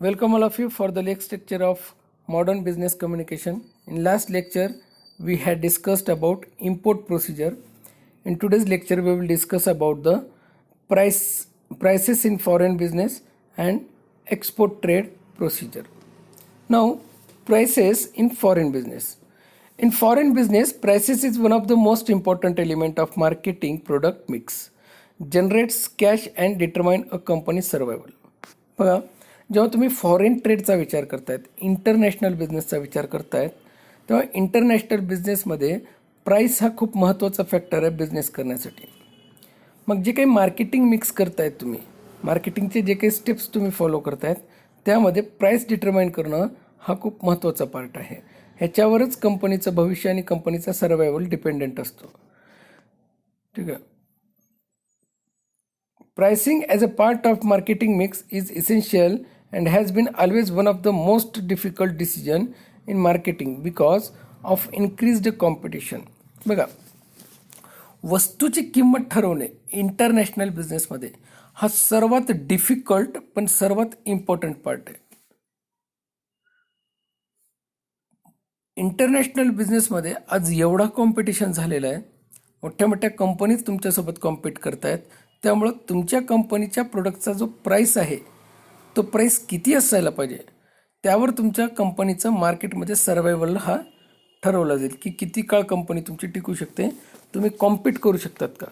Welcome all of you for the next lecture of modern business communication. In last lecture, we had discussed about import procedure. In today's lecture, we will discuss about the prices in foreign business and export trade procedure. Now, prices in foreign business. In foreign business, prices is one of the most important element of marketing product mix, generates cash and determine a company's survival. बघा, जेव्हा तुम्ही foreign ट्रेडचा विचार करतायत, international बिझनेसचा विचार करतायत, तेव्हा international बिझनेसमध्ये price हा खूप महत्त्वाचा फॅक्टर आहे बिझनेस करण्यासाठी. मग जे काही मार्केटिंग मिक्स करतायत तुम्ही, मार्केटिंगचे जे काही स्टेप्स तुम्ही फॉलो करतायत, त्यामध्ये प्राईस डिटरमाइन करणं हा खूप महत्त्वाचा पार्ट आहे. ह्याच्यावरच कंपनीचं भविष्य आणि कंपनीचा सर्वायवल डिपेंडेंट असतो. ठीक आहे. Pricing as a part of marketing mix is essential and has been always one of the most difficult decision in marketing because of increased competition. बघा, वस्तूची किंमत ठरवणे इंटरनॅशनल बिझनेसमध्ये हा सर्वात डिफिकल्ट पण सर्वात इम्पॉर्टंट पार्ट आहे. इंटरनॅशनल बिझनेसमध्ये आज एवढा कॉम्पिटिशन झालेला आहे, मोठ्या मोठ्या कंपनीज तुमच्यासोबत कॉम्पीट करतायत. त्यामुळं तुमच्या कंपनीच्या प्रोडक्टचा जो प्राईस आहे तो प्राईस किती असायला पाहिजे, त्यावर तुमच्या कंपनीचं मार्केटमध्ये सर्वायवल हा ठरवला जाईल की किती काळ कंपनी तुमची टिकू शकते, तुम्ही कॉम्पीट करू शकतात का.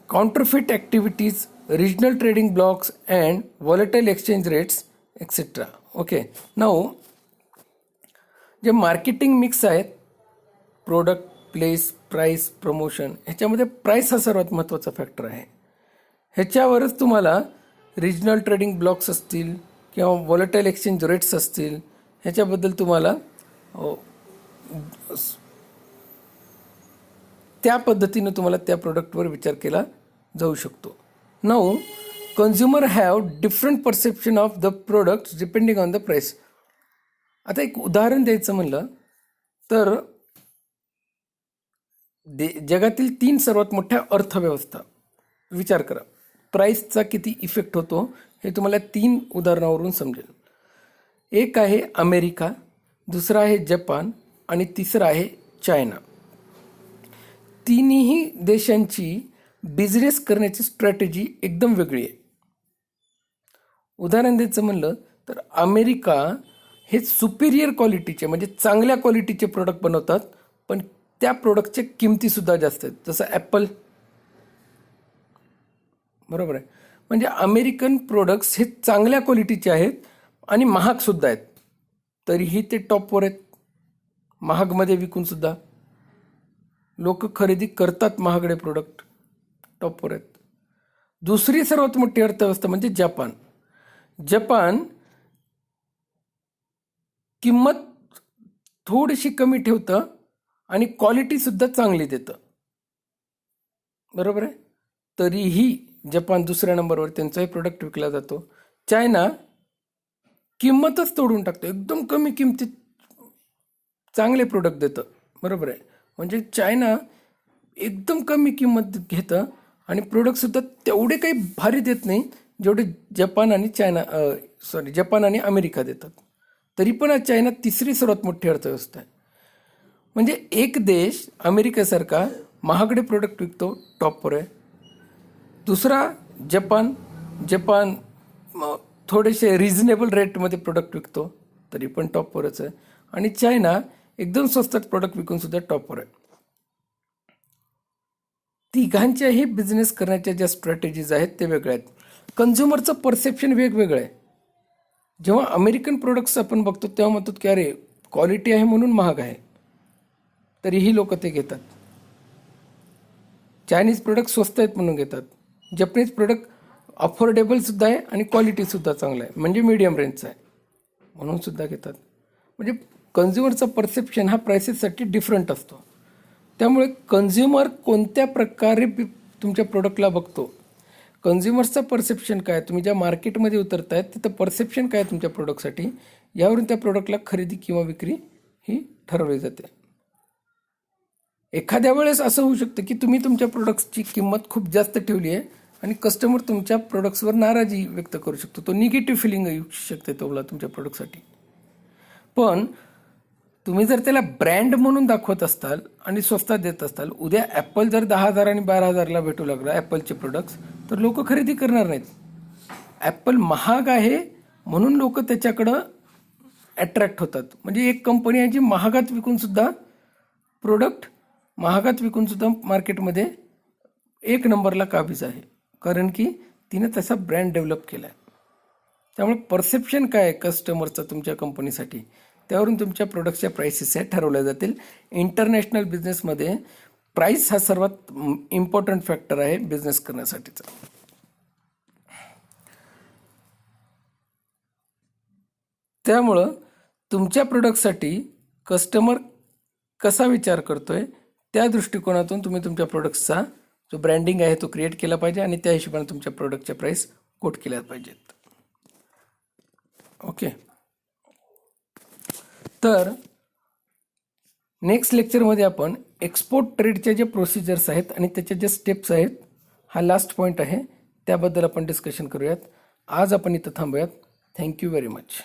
Counterfeit activities, regional trading blocks and volatile exchange rates etcetera. Okay, now जे मार्केटिंग मिक्स आहेत, प्रोडक्ट, प्लेस, प्राईस, प्रमोशन, ह्याच्यामध्ये प्राईस हा सर्वात महत्त्वाचा फॅक्टर आहे. ह्याच्यावरच तुम्हाला रिजनल ट्रेडिंग ब्लॉक्स असतील किंवा व्हॉलेटाईल एक्सचेंज रेट्स असतील, ह्याच्याबद्दल तुम्हाला त्या पद्धतीनं तुम्हाला त्या प्रोडक्टवर विचार केला जाऊ शकतो. Now consumer have different perception of the products depending on the price. आता एक उदाहरण द्यायचं म्हणलं तर जगातील 3 सर्वात मोठ्या अर्थव्यवस्था विचार करा, प्राईसचा किती इफेक्ट होतो हे तुम्हाला 3 उदाहरणावरून समजेल. एक आहे अमेरिका, दुसरा आहे जपान आणि तिसरा आहे चायना. तिन्ही देशांची बिझनेस करण्याची स्ट्रॅटेजी एकदम वेगळी आहे. उदाहरण द्यायचं म्हणलं तर अमेरिका हे सुपिरियर क्वालिटीचे म्हणजे चांगल्या क्वालिटीचे प्रोडक्ट बनवतात, पण त्या प्रोडक्टच्या किमतीसुद्धा जास्त आहेत. जसं ॲपल, बरोबर आहे. म्हणजे अमेरिकन प्रोडक्ट्स हे चांगल्या क्वालिटीचे आहेत आणि महागसुद्धा आहेत, तरीही ते टॉपवर आहेत. महागमध्ये विकूनसुद्धा लोक खरेदी करतात, महागडे प्रोडक्ट टॉपवर आहेत. दुसरी सर्वात मोठी अर्थव्यवस्था म्हणजे जपान. जपान किंमत थोडीशी कमी ठेवतं आणि क्वालिटीसुद्धा चांगली देतं, बरोबर आहे. तरीही जपान दुसऱ्या नंबरवर त्यांचाही प्रोडक्ट विकला जातो. चायना किंमतच तोडून टाकतो, एकदम कमी किमतीत चांगले प्रोडक्ट देतं, बरोबर आहे. म्हणजे चायना एकदम कमी किंमत घेतं आणि प्रोडक्टसुद्धा तेवढे काही भारी देत नाही जेवढे जपान आणि अमेरिका देतात. तरी पण आज चायना तिसरी सर्वात मोठी अर्थव्यवस्था आहे. म्हणजे एक देश अमेरिकेसारखा महागडे प्रोडक्ट विकतो, टॉपवर आहे. दुसरा जपान थोडेसे रिझनेबल रेटमध्ये प्रोडक्ट विकतो, तरी पण टॉपवरच आहे. आणि चायना एकदम स्वस्तात प्रोडक्ट विकूनसुद्धा टॉपवर आहे. तिघांच्याही बिझनेस करण्याच्या ज्या स्ट्रॅटेजीज आहेत ते वेगळ्या आहेत. कन्झ्युमरचं परसेप्शन वेगवेगळं आहे. जेव्हा अमेरिकन प्रोडक्ट्स आपण बघतो तेव्हा म्हणतो की अरे क्वालिटी आहे म्हणून महाग आहे, तरीही लोक ते घेतात. चायनीज प्रोडक्ट स्वस्त आहेत म्हणून घेतात. जपनीज प्रोडक्ट अफोर्डेबलसुद्धा आहे आणि क्वालिटीसुद्धा चांगला आहे, म्हणजे मीडियम रेंजचा आहे म्हणून सुद्धा घेतात. म्हणजे कन्झ्युमरचा परसेप्शन हा प्राइसेससाठी डिफरंट असतो. त्यामुळे कन्झ्युमर कोणत्या प्रकारे तुमच्या प्रोडक्टला बघतो, कन्झ्युमर्सचा परसेप्शन काय, तुम्ही ज्या मार्केटमध्ये उतरतायत तिथं परसेप्शन काय तुमच्या प्रोडक्टसाठी, यावरून त्या प्रोडक्टला खरेदी किंवा विक्री ही ठरवली जाते. एखाद्या वेळेस असं होऊ शकतं की तुम्ही तुमच्या प्रोडक्ट्सची किंमत खूप जास्त ठेवली आहे आणि कस्टमर तुमच्या प्रोडक्ट्सवर नाराजी व्यक्त करू शकतो, तो निगेटिव्ह फिलिंग येऊ शकते तुला तुमच्या प्रोडक्टसाठी. पण तुम्ही जर त्याला ब्रँड म्हणून दाखवत असताल आणि स्वस्तात देत असताल, उद्या ॲपल जर 10,000 आणि 12,000ला भेटू लागला ॲपलचे प्रोडक्ट्स, तर लोक खरेदी करणार नाहीत. ॲपल महाग आहे म्हणून लोक त्याच्याकडं अट्रॅक्ट होतात. म्हणजे एक कंपनी आहे जी महागात विकूनसुद्धा प्रोडक्ट महागात विकूनसुद्धा मार्केटमध्ये एक नंबरला काबीज आहे, कारण की तिने तसा ब्रँड डेव्हलप केला आहे. त्यामुळे परसेप्शन काय आहे कस्टमरचा तुमच्या कंपनीसाठी, त्यावरून तुमच्या प्रोडक्टच्या प्राइसेस हे ठरवल्या जातील. इंटरनॅशनल बिझनेसमध्ये प्राईस हा सर्वात इम्पॉर्टंट फॅक्टर आहे बिझनेस करण्यासाठीचा. त्यामुळं तुमच्या प्रोडक्टसाठी कस्टमर कसा विचार करतोय त्या दृष्टिकोनातून तुम्ही तुमच्या प्रोडक्ट्सचा जो ब्रँडिंग आहे तो क्रिएट केला पाहिजे आणि त्या हिशोबाने तुमच्या प्रोडक्टच्या प्राईस कोट केल्या पाहिजेत. ओके, तर नेक्स्ट लेक्चरमध्ये आपण एक्सपोर्ट ट्रेडचे जे प्रोसिजर्स आहेत आणि त्याचे जे स्टेप्स आहेत, हा लास्ट पॉईंट आहे, त्याबद्दल आपण डिस्कशन करूयात. आज आपण इथं थांबूयात. Thank you very much.